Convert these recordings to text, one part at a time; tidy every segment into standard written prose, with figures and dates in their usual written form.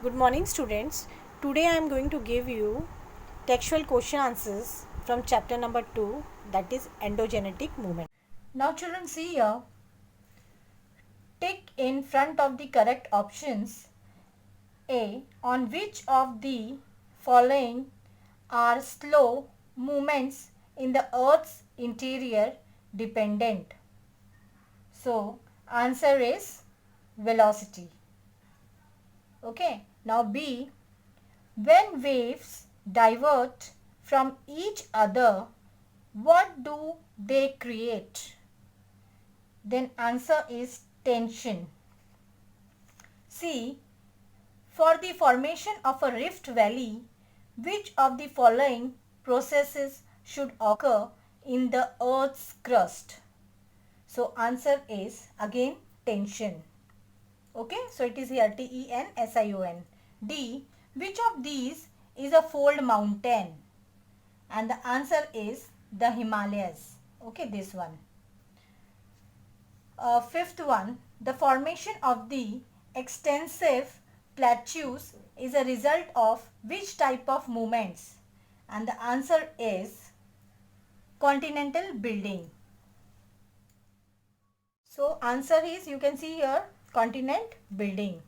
Good morning, students. Today I am going to give you textual question answers from chapter number 2, that is endogenetic movement. Now children, see here, tick in front of the correct options. A. On which of the following are slow movements in the earth's interior dependent? So answer is velocity. Okay. Now B. When waves divert from each other, what do they create? Then answer is tension. C. For the formation of a rift valley, which of the following processes should occur in the earth's crust? So answer is again tension. Okay, so it is here Tension. D. Which of these is a fold mountain? And the answer is the Himalayas. Okay, this one. Fifth one. The formation of the extensive plateaus is a result of which type of movements? And the answer is continental building. So answer is, you can see here, continent building.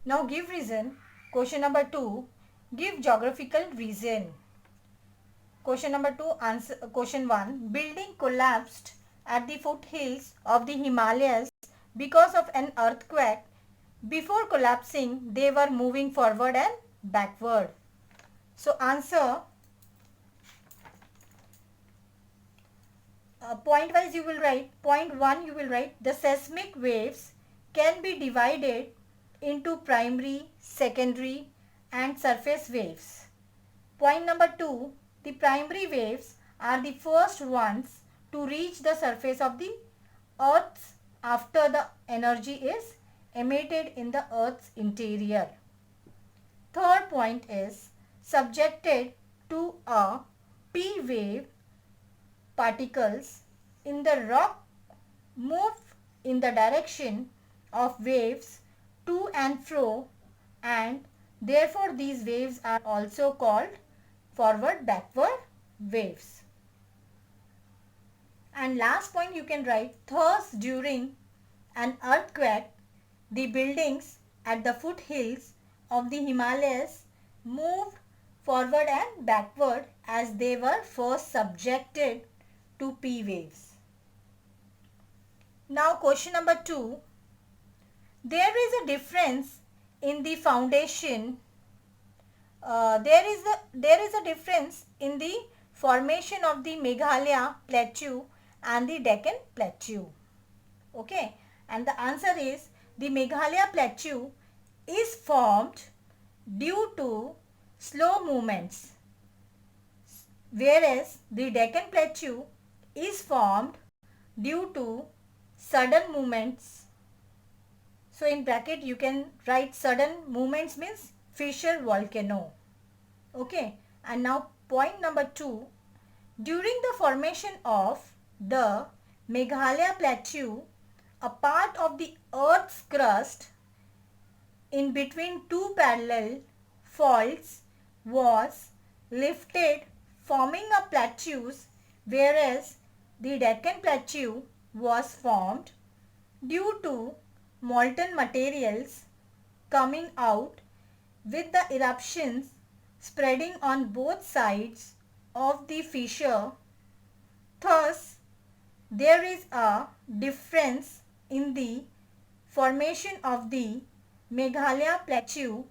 Now give reason. Question number 2. Give geographical reason. Question number 2. Answer. Question 1. Building collapsed at the foothills of the Himalayas because of an earthquake. Before collapsing, they were moving forward and backward. So answer. Point wise you will write. Point 1 you will write. The seismic waves can be divided into primary, secondary and surface waves. Point number 2. The primary waves are the first ones to reach the surface of the earth after the energy is emitted in the earth's interior. Third point is subjected to a P wave, particles in the rock move in the direction of waves to and fro, and therefore these waves are also called forward backward waves. And last point you can write, thus during an earthquake the buildings at the foothills of the Himalayas moved forward and backward as they were first subjected to P waves. Now question number 2. There is a difference in the foundation. There is a difference in the formation of the Meghalaya plateau and the Deccan plateau. Okay, and the answer is the Meghalaya plateau is formed due to slow movements, whereas the Deccan plateau is formed due to sudden movements. So in bracket you can write sudden movements means fissure volcano. Okay, and now point number 2. During the formation of the Meghalaya plateau, a part of the earth's crust in between two parallel faults was lifted, forming a plateaus, whereas the Deccan plateau was formed due to molten materials coming out with the eruptions spreading on both sides of the fissure. Thus, there is a difference in the formation of the Meghalaya plateau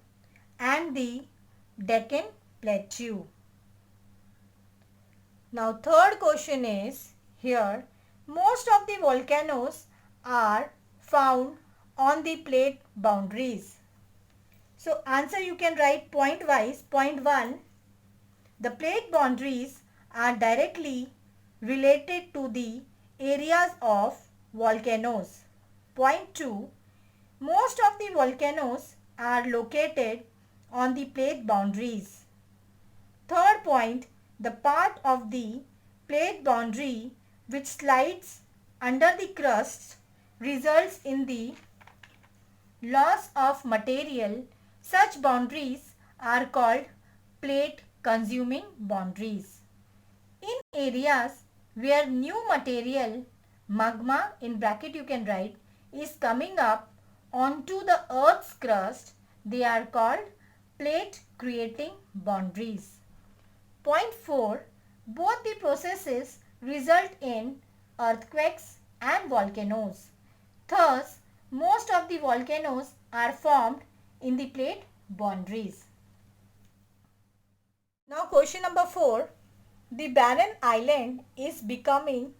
and the Deccan plateau. Now third question is here, most of the volcanoes are found on the plate boundaries. So answer you can write point wise. Point 1. The plate boundaries are directly related to the areas of volcanoes. Point 2. Most of the volcanoes are located on the plate boundaries. Third point. The part of the plate boundary which slides under the crust results in the loss of material, such boundaries are called plate consuming boundaries. In areas where new material, magma in bracket you can write, is coming up onto the earth's crust, they are called plate creating boundaries. Point 4. Both the processes result in earthquakes and volcanoes. Thus, most of the volcanoes are formed in the plate boundaries. Now question number 4. The barren island is becoming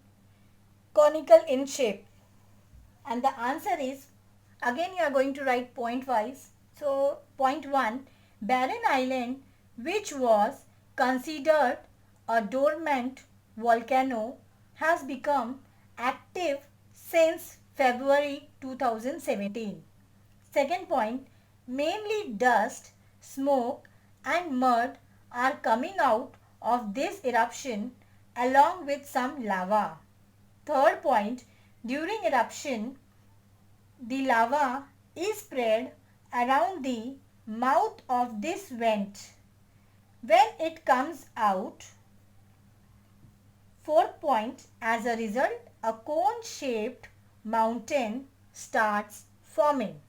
conical in shape. And the answer is, again you are going to write point wise. So point 1. Barren island, which was considered a dormant volcano, has become active since February 2017. Second point, mainly dust, smoke and mud are coming out of this eruption along with some lava. Third point, during eruption, the lava is spread around the mouth of this vent. When it comes out, fourth point, as a result, a cone-shaped mountain starts forming.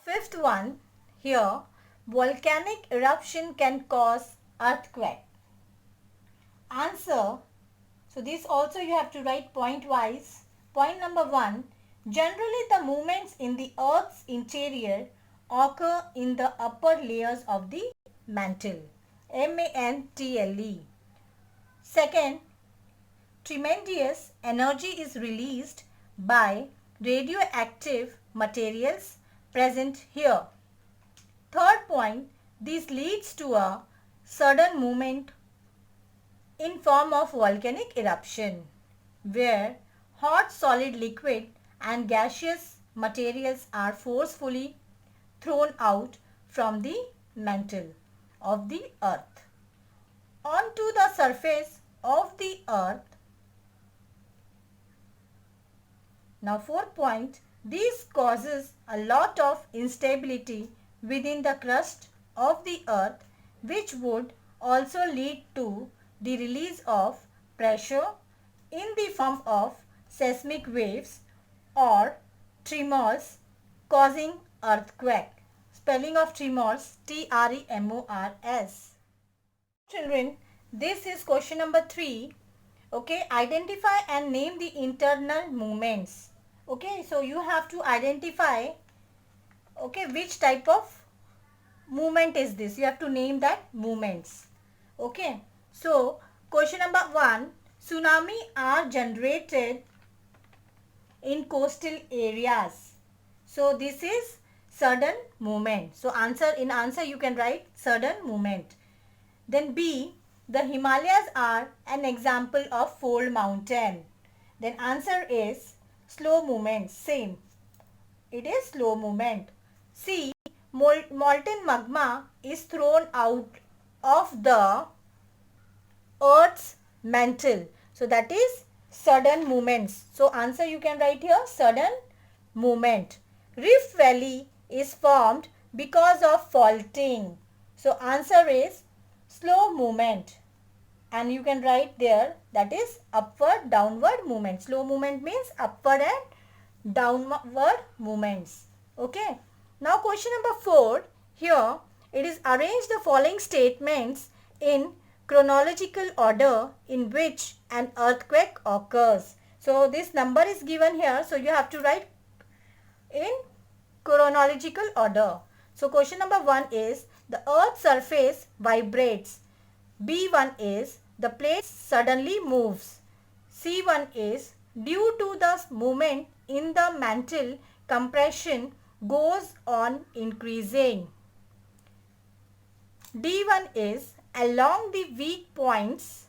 Fifth one, here, volcanic eruption can cause earthquake. Answer, so this also you have to write point wise. Point number 1, generally the movements in the earth's interior occur in the upper layers of the mantle, mantle. Second, tremendous energy is released by radioactive materials present here. Third point, this leads to a sudden movement in form of volcanic eruption, where hot solid liquid and gaseous materials are forcefully thrown out from the mantle of the earth onto the surface of the earth. Now fourth point, this causes a lot of instability within the crust of the earth, which would also lead to the release of pressure in the form of seismic waves or tremors causing earthquake. Spelling of tremors, T-R-E-M-O-R-S. Children, this is question number 3. Okay, identify and name the internal movements. Okay, so you have to identify, okay, which type of movement is this. You have to name that movements. Okay, so question number 1, tsunami are generated in coastal areas. So this is sudden movement. So in answer you can write sudden movement. Then B, the Himalayas are an example of fold mountain. Then answer is slow movement. Same. It is slow movement. C, molten magma is thrown out of the earth's mantle. So that is sudden movements. So answer you can write here sudden movement. Rift Valley is formed because of faulting. So answer is slow movement. And you can write there, that is upward downward movement. Slow movement means upward and downward movements. Okay. Now question number 4. Here it is arrange the following statements in chronological order in which an earthquake occurs. So this number is given here. So you have to write in chronological order. So question number 1 is the earth's surface vibrates. B1 is the plate suddenly moves. C1 is due to the movement in the mantle, compression goes on increasing. D1 is along the weak points,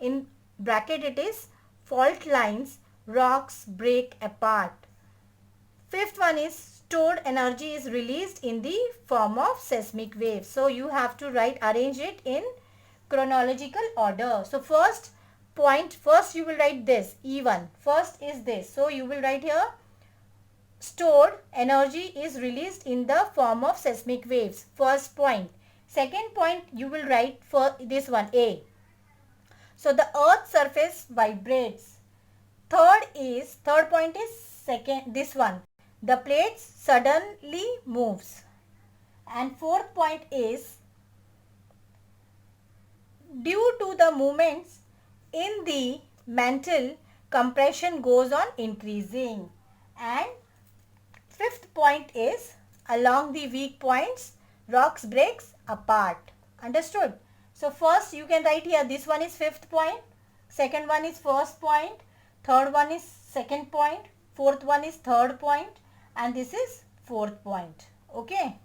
in bracket it is fault lines, rocks break apart. Fifth one is stored energy is released in the form of seismic waves. So you have to arrange it in chronological order. So first you will write this E1. First is this. So you will write here stored energy is released in the form of seismic waves. First point. Second point you will write for this one, A. So the earth's surface vibrates. Third point is this one. The plates suddenly moves. And fourth point is due to the movements in the mantle, compression goes on increasing. And fifth point is along the weak points, rocks breaks apart. Understood? So first you can write here, this one is fifth point, second one is first point, third one is second point, fourth one is third point, and this is fourth point. Okay.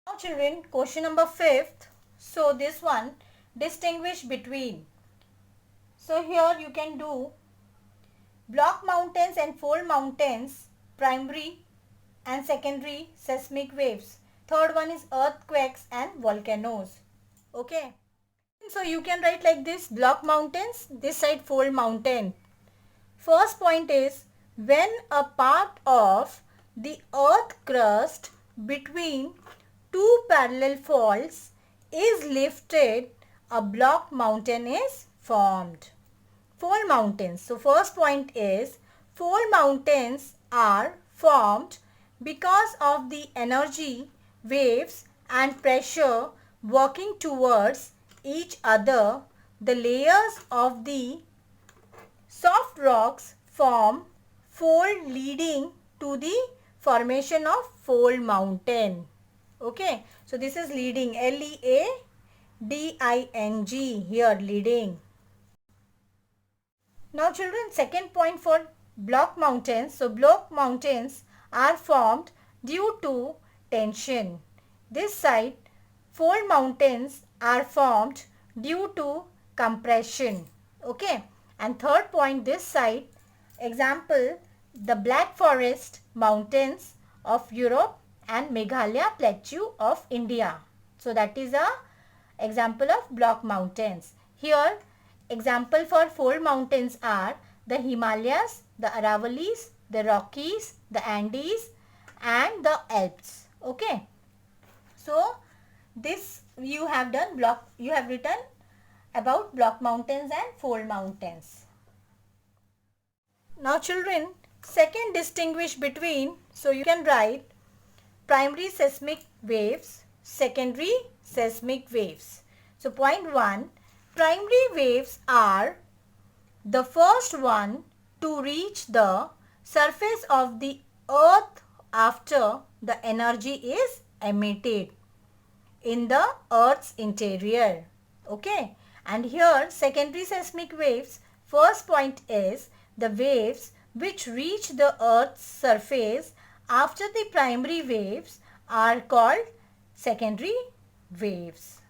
Now children, question number 5th. So this one, distinguish between. So here you can do block mountains and fold mountains, primary and secondary seismic waves. Third one is earthquakes and volcanoes. Okay. So you can write like this, block mountains, this side fold mountain. First point is when a part of the earth crust between two parallel faults is lifted, a block mountain is formed. Fold mountains. So first point is fold mountains are formed because of the energy, waves and pressure working towards each other. The layers of the soft rocks form fold leading to the formation of fold mountain. Okay, so this is leading, L-E-A-D-I-N-G, here leading. Now children, second point for block mountains. So block mountains are formed due to tension. This side fold mountains are formed due to compression. Okay, and third point, this side, example, the Black Forest mountains of Europe and Meghalaya plateau of India. So that is a example of block mountains. Here example for fold mountains are the Himalayas, the Aravalis, the Rockies, the Andes and the Alps. Okay. So this you have written about block mountains and fold mountains. Now children, second, distinguish between, so you can write primary seismic waves, secondary seismic waves. So point 1, primary waves are the first one to reach the surface of the earth after the energy is emitted in the earth's interior. Okay, and here secondary seismic waves, first point is the waves which reach the earth's surface after the primary waves are called secondary waves.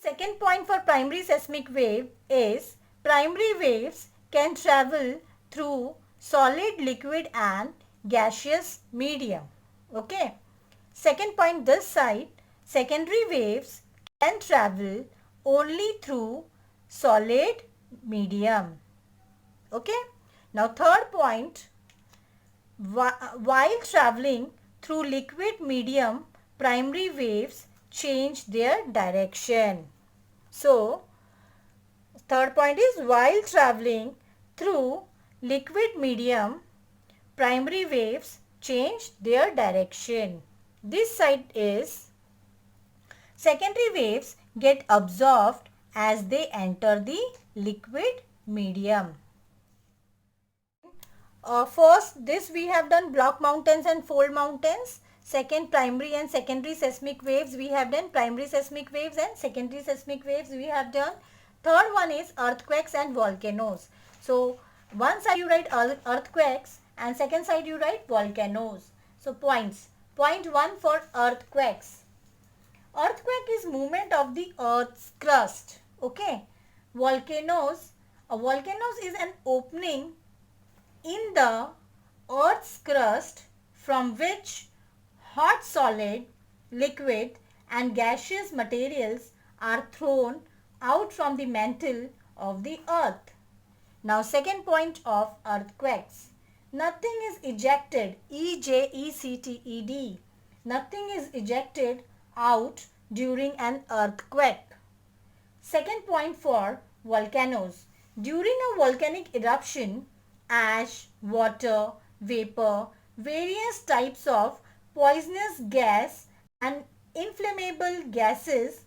Second point for primary seismic wave is primary waves can travel through solid, liquid and gaseous medium. Okay. Second point, this side, secondary waves can travel only through solid medium. Okay. Now third point, while traveling through liquid medium, primary waves change their direction. So third point is while traveling through liquid medium, primary waves change their direction. This side is secondary waves get absorbed as they enter the liquid medium. First, this we have done block mountains and fold mountains. Second, primary and secondary seismic waves we have done. Primary seismic waves and secondary seismic waves we have done. Third one is earthquakes and volcanoes. So one side you write earthquakes and second side you write volcanoes. So points. Point 1 for earthquakes. Earthquake is movement of the earth's crust. Okay. Volcanoes is an opening in the earth's crust from which hot, solid, liquid and gaseous materials are thrown out from the mantle of the earth. Now second point of earthquakes. Nothing is ejected, E-J-E-C-T-E-D. Nothing is ejected out during an earthquake. Second point for volcanoes. During a volcanic eruption, ash, water, vapor, various types of poisonous gas and inflammable gases,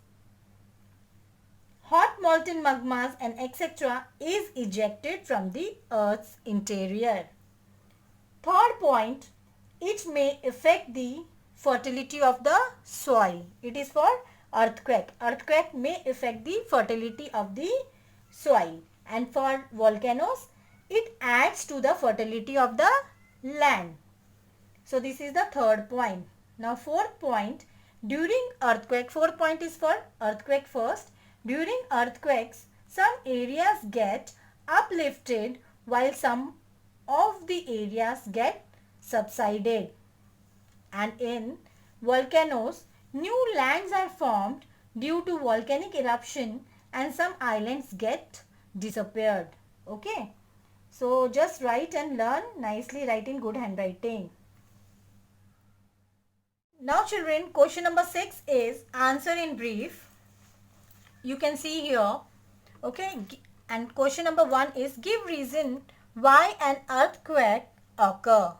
hot molten magmas and etc. is ejected from the earth's interior. Third point, it may affect the fertility of the soil. It is for earthquake. Earthquake may affect the fertility of the soil. And for volcanoes, it adds to the fertility of the land. So this is the third point. Now fourth point, during earthquake, fourth point is for earthquake first. During earthquakes, some areas get uplifted while some of the areas get subsided. And in volcanoes, new lands are formed due to volcanic eruption and some islands get disappeared. Okay. So just write and learn nicely, write in good handwriting. Now children, question number 6 is answer in brief. You can see here. Okay. And question number 1 is give reason why an earthquake occurs.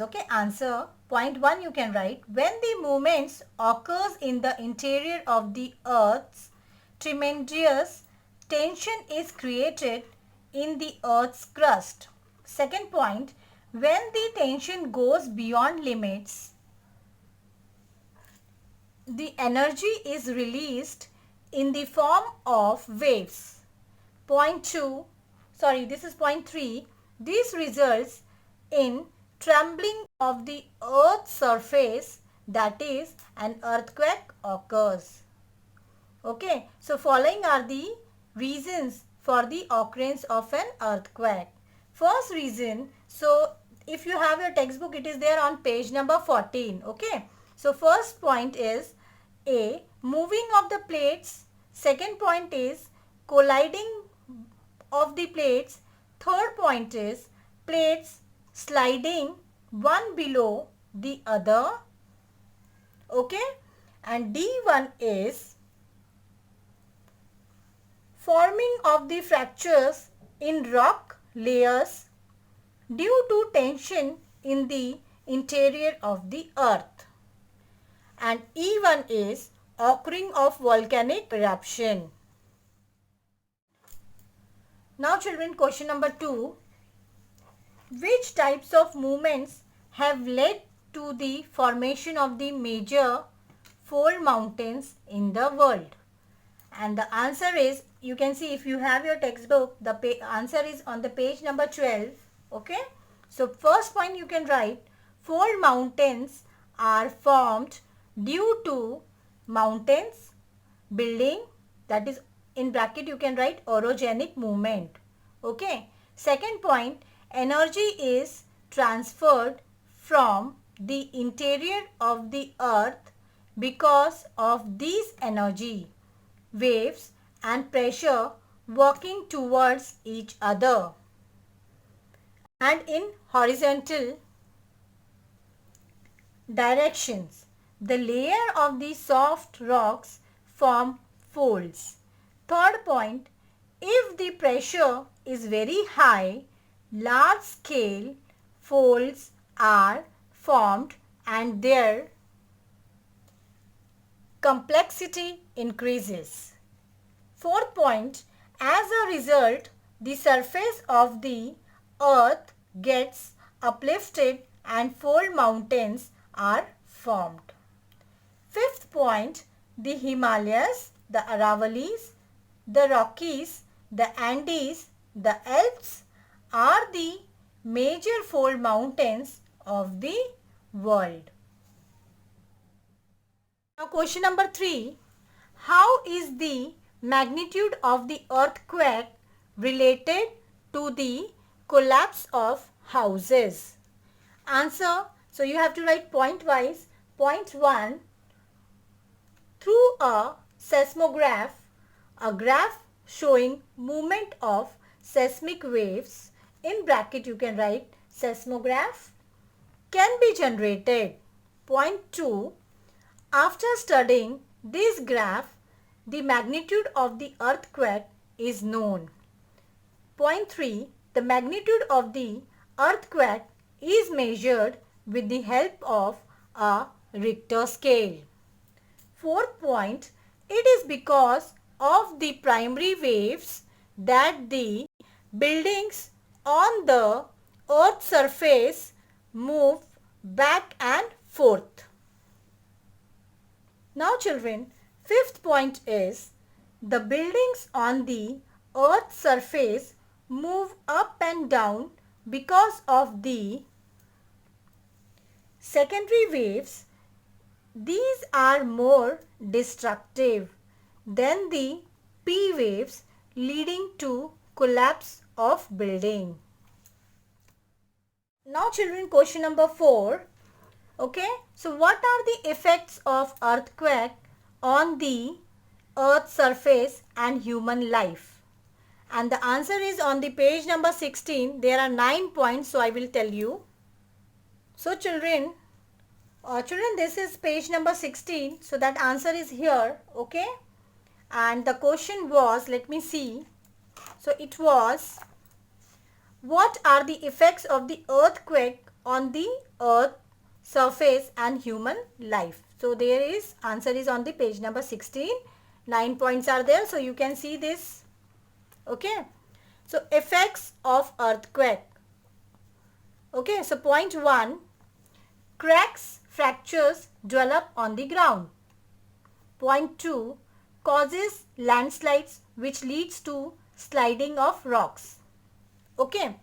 Okay, answer. Point 1 you can write. When the movements occurs in the interior of the earth's tremendous tension is created in the earth's crust. Second point, when the tension goes beyond limits, the energy is released in the form of waves. Point 3. This results in trembling of the earth's surface, that is, an earthquake occurs. Okay, so following are the reasons for the occurrence of an earthquake. First reason, so if you have your textbook, it is there on page number 14. Okay, so first point is A, moving of the plates. Second point is colliding of the plates. Third point is plates sliding one below the other. Okay, and D1 is forming of the fractures in rock layers due to tension in the interior of the earth. And E1 is occurring of volcanic eruption. Now children, question number 2. Which types of movements have led to the formation of the major fold mountains in the world? And the answer is, you can see if you have your textbook, the answer is on the page number 12. Okay. So first point you can write, fold mountains are formed due to mountains building, that is in bracket you can write orogenic movement. Okay. Second point, energy is transferred from the interior of the earth because of these energy, waves and pressure working towards each other. And in horizontal directions, the layer of the soft rocks form folds. Third point, if the pressure is very high, large scale folds are formed and their complexity increases. Fourth point, as a result, the surface of the earth gets uplifted and fold mountains are formed. Fifth point, the Himalayas, the Aravalis, the Rockies, the Andes, the Alps are the major fold mountains of the world. Now question number 3. How is the magnitude of the earthquake related to the collapse of houses? Answer. So you have to write point wise. Point 1. Through a seismograph, a graph showing movement of seismic waves, in bracket you can write seismograph, can be generated. Point 2. After studying this graph, the magnitude of the earthquake is known. Point 3. The magnitude of the earthquake is measured with the help of a Richter scale. Fourth point. It is because of the primary waves that the buildings on the earth's surface move back and forth. Now children, fifth point is the buildings on the earth's surface move up and down because of the secondary waves. These are more destructive than the P waves, leading to collapse of building. Now children, question number 4. Okay, so what are the effects of earthquake on the earth's surface and human life? And the answer is on the page number 16. There are 9 points, so I will tell you. So children, this is page number 16. So that answer is here. Okay, and the question was, let me see. So it was, what are the effects of the earthquake on the earth surface and human life? So there is, answer is on the page number 16. 9 points are there, so you can see this. Okay, so effects of earthquake. Okay, so point 1, cracks, fractures develop on the ground. Point 2, causes landslides which leads to sliding of rocks. Okay,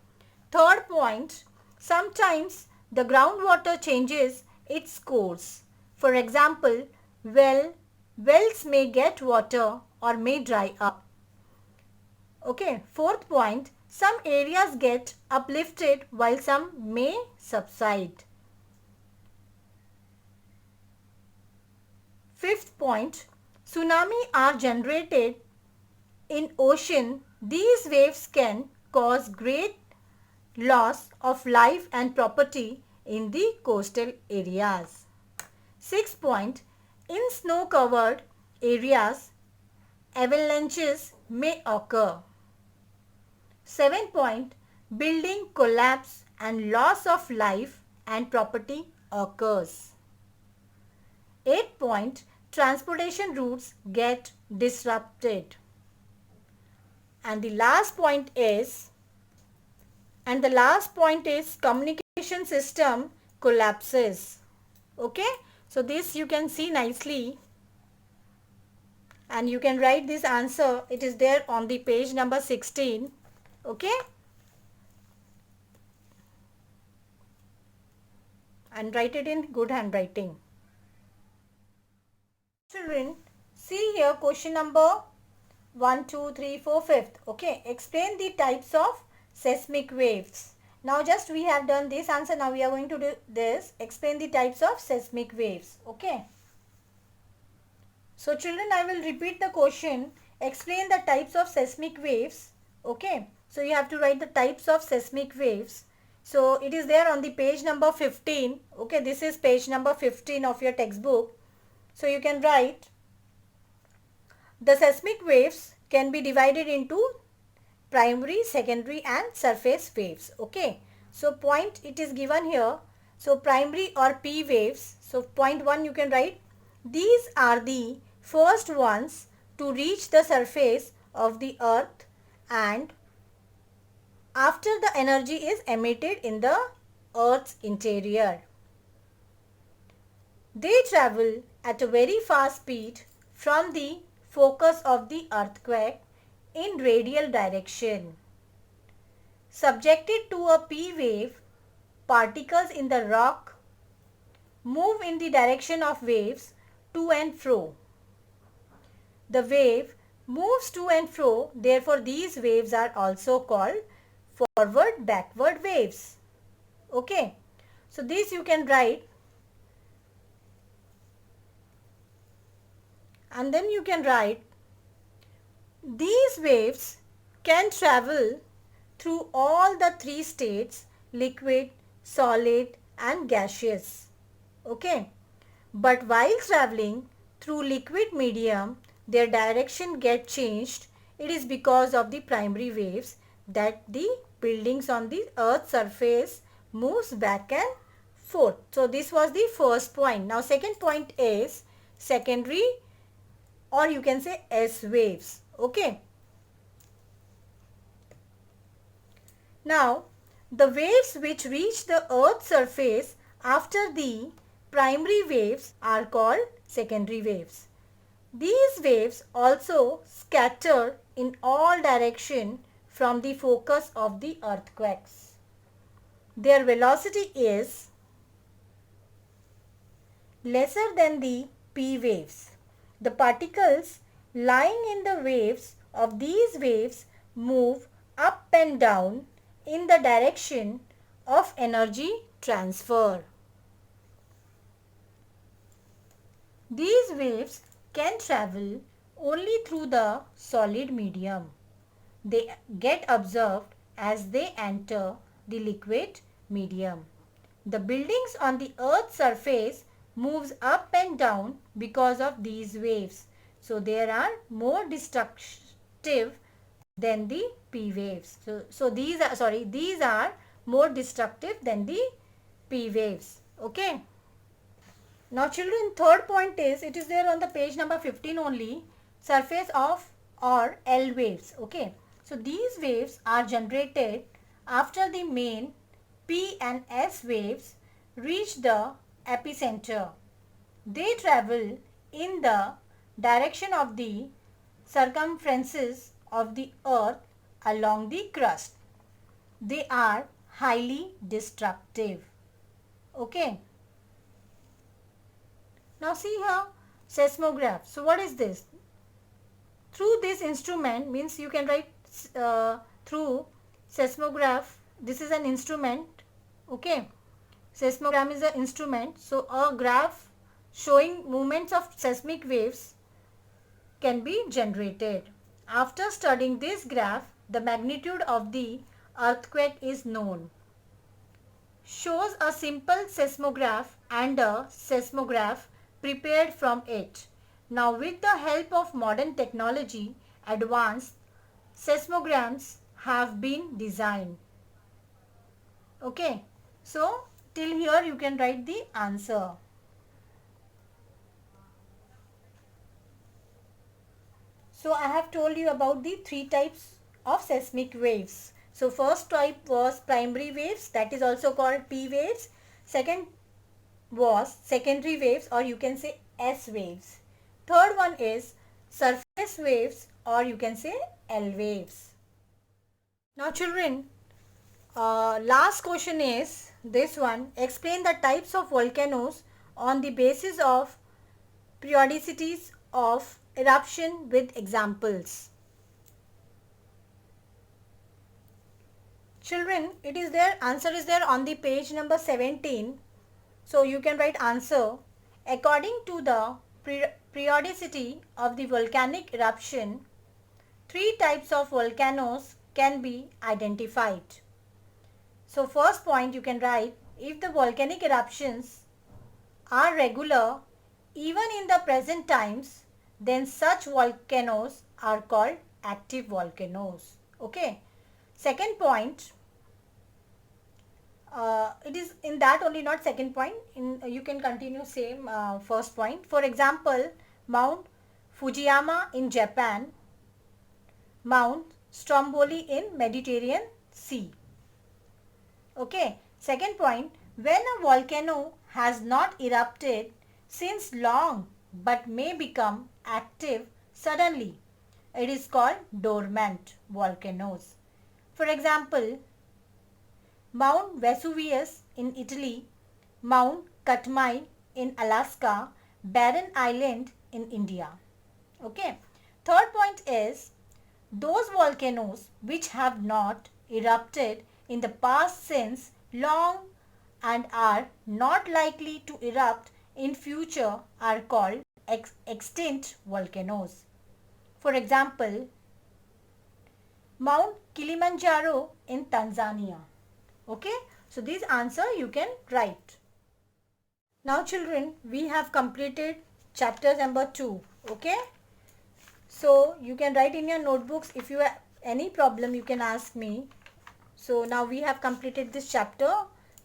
third point, sometimes the groundwater changes its course. For example, wells may get water or may dry up. Okay, fourth point, some areas get uplifted while some may subside. Fifth point, tsunami are generated in ocean. These waves can cause great loss of life and property in the coastal areas. Sixth point, in snow-covered areas, avalanches may occur. Seventh point, building collapse and loss of life and property occurs. Eighth point, transportation routes get disrupted. And the last point is communication system collapses. Okay, so this you can see nicely, and you can write this answer. It is there on the page number 16. Okay, and write it in good handwriting. Children, see here question number 1, 2, 3, 4, 5th. Okay, explain the types of seismic waves. Now just we have done this answer. Now we are going to do this. Explain the types of seismic waves. Okay. So children, I will repeat the question. Explain the types of seismic waves. Okay. So you have to write the types of seismic waves. So it is there on the page number 15. Okay. This is page number 15 of your textbook. So you can write, the seismic waves can be divided into primary, secondary and surface waves. Okay. So point it is given here. So primary or P waves. So point 1 you can write, these are the first ones to reach the surface of the earth and after the energy is emitted in the earth's interior. They travel at a very fast speed from the focus of the earthquake in radial direction. Subjected to a P wave, particles in the rock move in the direction of waves to and fro. The wave moves to and fro, therefore these waves are also called forward-backward waves. Okay, so this you can write, and then you can write, these waves can travel through all the three states, liquid, solid and gaseous. Okay. But while traveling through liquid medium, their direction get changed. It is because of the primary waves that the buildings on the earth's surface moves back and forth. So this was the first point. Now second point is secondary, or you can say S waves. Okay. Now the waves which reach the earth's surface after the primary waves are called secondary waves. These waves also scatter in all direction from the focus of the earthquakes. Their velocity is lesser than the P waves. The particles lying in the waves of these waves move up and down in the direction of energy transfer. These waves can travel only through the solid medium. They get observed as they enter the liquid medium. The buildings on the earth's surface moves up and down because of these waves. So they are more destructive than the P waves. So these are more destructive than the P waves. Okay. Now children, third point is, it is there on the page number 15 only, surface of or L waves. Okay. So these waves are generated after the main P and S waves reach the epicenter. They travel in the direction of the circumferences of the earth along the crust. They are highly destructive. Okay. Now see here, seismograph. So what is this? Through this instrument, means you can write through seismograph. This is an instrument. Okay. Seismogram is an instrument. So a graph showing movements of seismic waves can be generated. After studying this graph, the magnitude of the earthquake is known. Shows a simple seismograph and a seismograph prepared from it. Now with the help of modern technology, advanced seismograms have been designed. Okay. So till here you can write the answer. So I have told you about the three types of seismic waves. So first type was primary waves, that is also called P waves. Second was secondary waves, or you can say S waves. Third one is surface waves, or you can say L waves. Now children, last question is this one. Explain the types of volcanoes on the basis of periodicities of eruption with examples. Children, it is there, answer is there on the page number 17. So you can write answer. According to the periodicity of the volcanic eruption, three types of volcanoes can be identified. So first point you can write, if the volcanic eruptions are regular even in the present times, then such volcanoes are called active volcanoes. Okay. Second point, it is in that only, not second point. You can continue same first point. For example, Mount Fujiyama in Japan, Mount Stromboli in Mediterranean Sea. Okay. Second point, when a volcano has not erupted since long but may become active suddenly, it is called dormant volcanoes. For example, Mount Vesuvius in Italy, Mount Katmai in Alaska, Barren Island in India. Okay. Third point is, those volcanoes which have not erupted in the past since long and are not likely to erupt in future are called extinct volcanoes. For example, Mount Kilimanjaro in Tanzania. Okay, so this answer you can write. Now children, we have completed chapter number 2. Okay, so you can write in your notebooks. If you have any problem, you can ask me. So now we have completed this chapter.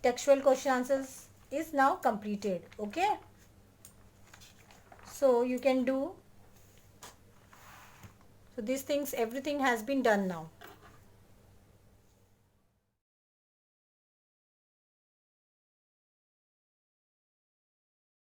Textual question answers is now completed. Okay, so you can do. So these things, everything has been done now.